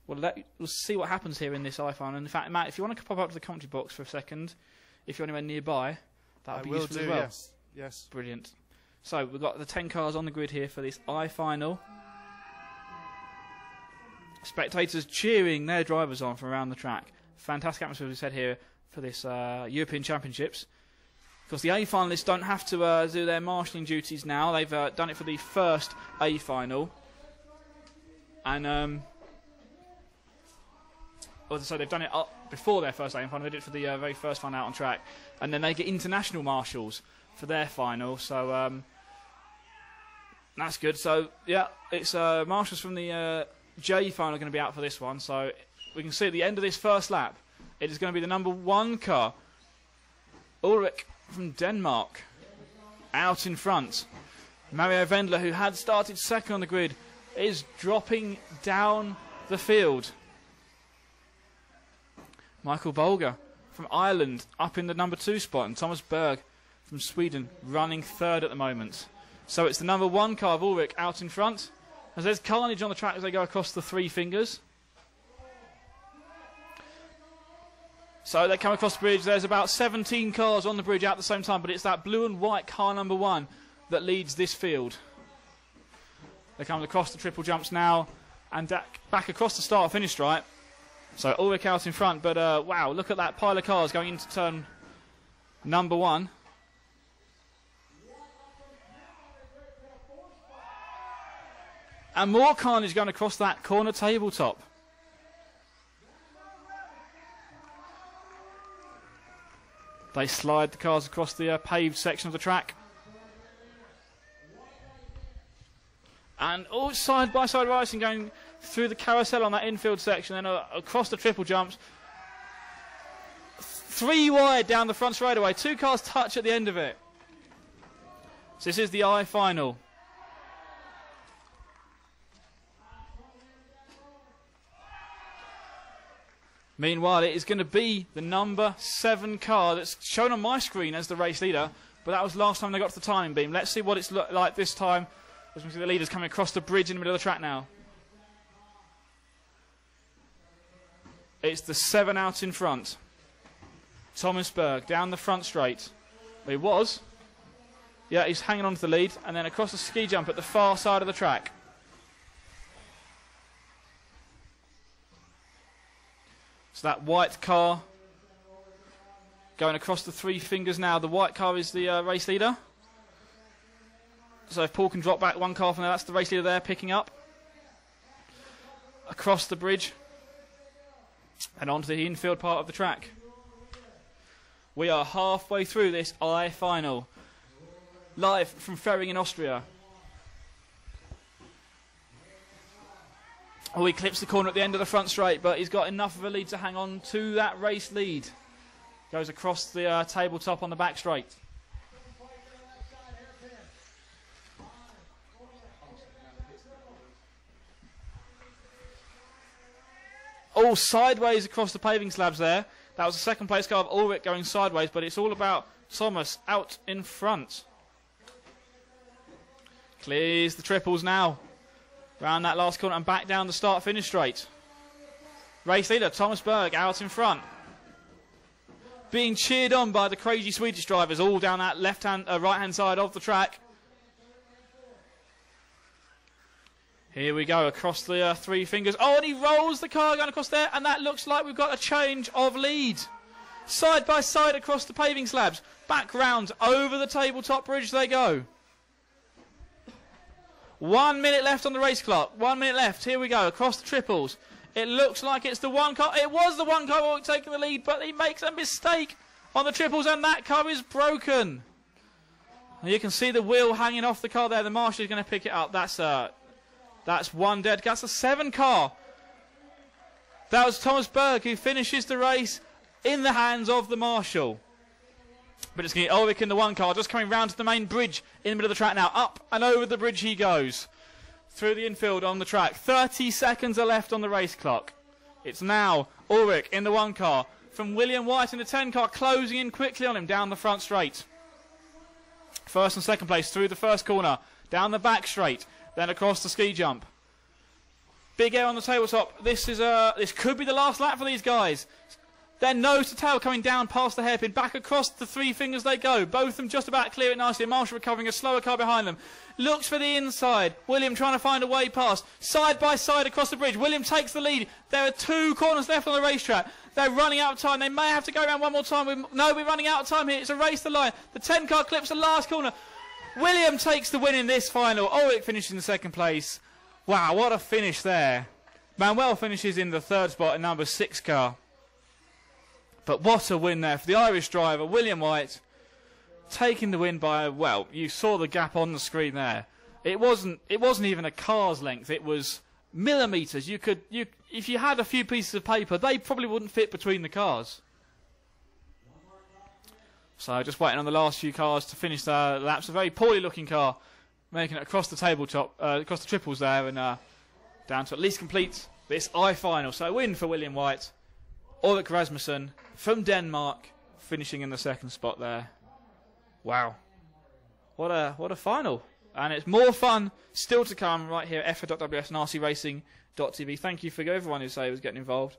we'll see what happens here in this iPhone. And in fact, Matt, if you want to pop up to the commentary box for a second, if you're anywhere nearby, that would be useful as well. Yes. Brilliant. So we've got the 10 cars on the grid here for this I-final. Spectators cheering their drivers on from around the track. Fantastic atmosphere, as we said here, for this European Championships. Because the A finalists don't have to do their marshalling duties now. They've done it for the first A final. And so they've done it up before their first A final. They did it for the very first final out on track. And then they get international marshals for their final. So that's good. So, yeah, it's marshals from the J final are going to be out for this one. So we can see at the end of this first lap, it is going to be the number 1 car, Ulrich from Denmark, out in front. Mario Wendler, who had started second on the grid, is dropping down the field. Michael Bolger from Ireland up in the number 2 spot, and Thomas Berg from Sweden running third at the moment. So it's the number 1 car of Ulrich out in front, as there's carnage on the track as they go across the 3 fingers. So they come across the bridge. There's about 17 cars on the bridge out at the same time, but it's that blue and white car number 1 that leads this field. They come across the triple jumps now and back across the start-finish stripe. So Ulrich out in front, but wow, look at that pile of cars going into turn number 1. And more carnage going across that corner tabletop. They slide the cars across the paved section of the track. And all side-by-side racing going through the carousel on that infield section, then across the triple jumps. 3 wide down the front straightaway. 2 cars touch at the end of it. So this is the I final. Meanwhile, it is going to be the number 7 car that's shown on my screen as the race leader, but that was last time they got to the timing beam. Let's see what it's like this time, as we see the leaders coming across the bridge in the middle of the track now. It's the 7 out in front. Thomas Berg down the front straight. He was. Yeah, he's hanging on to the lead, and then across the ski jump at the far side of the track. So that white car going across the 3 fingers now. The white car is the race leader. So if Paul can drop back 1 car from there, that's the race leader there picking up. Across the bridge and onto the infield part of the track. We are halfway through this I final. Live from Ferring in Austria. Oh, he clips the corner at the end of the front straight, but he's got enough of a lead to hang on to that race lead. Goes across the tabletop on the back straight. All sideways across the paving slabs there. That was the second place car of Ulrich going sideways, but it's all about Thomas out in front. Clears the triples now. Round that last corner and back down the start-finish straight. Race leader Thomas Berg out in front. Being cheered on by the crazy Swedish drivers all down that right-hand side of the track. Here we go across the 3 fingers. Oh, and he rolls the car going across there, and that looks like we've got a change of lead. Side by side across the paving slabs. Back round over the tabletop bridge they go. 1 minute left on the race clock. 1 minute left. Here we go across the triples. It looks like it's the 1 car. It was the 1 car taking the lead, but he makes a mistake on the triples, and that car is broken. And you can see the wheel hanging off the car there. The marshal is going to pick it up. That's 1 dead. That's a 7 car. That was Thomas Berg who finishes the race in the hands of the marshal. But it's going to be Ulrich in the 1 car, just coming round to the main bridge in the middle of the track now. Up and over the bridge he goes. Through the infield on the track. 30 seconds are left on the race clock. It's now Ulrich in the 1 car. From William White in the 10 car, closing in quickly on him down the front straight. First and second place through the first corner. Down the back straight. Then across the ski jump. Big air on the tabletop. This could be the last lap for these guys. Then nose to tail coming down past the hairpin. Back across the three fingers they go. Both of them just about clear it nicely. Marshall recovering, a slower car behind them. Looks for the inside. William trying to find a way past. Side by side across the bridge. William takes the lead. There are 2 corners left on the racetrack. They're running out of time. They may have to go around one more time. No, we're running out of time here. It's a race to the line. The 10 car clips the last corner. William takes the win in this final. Ulrich finishes in 2nd place. Wow, what a finish there. Manuel finishes in the 3rd spot in number 6 car. But what a win there for the Irish driver, William White, taking the win by, well, you saw the gap on the screen there. It wasn't even a car's length, it was millimetres. If you had a few pieces of paper, they probably wouldn't fit between the cars. So just waiting on the last few cars to finish the laps. A very poorly looking car, making it across the tabletop, across the triples there, and down to at least complete this I-final. So a win for William White. Ulrich Rasmussen from Denmark finishing in the 2nd spot there. Wow. What a final. And it's more fun still to come right here at EFRA.ws and rcracing.tv. Thank you for everyone who was getting involved.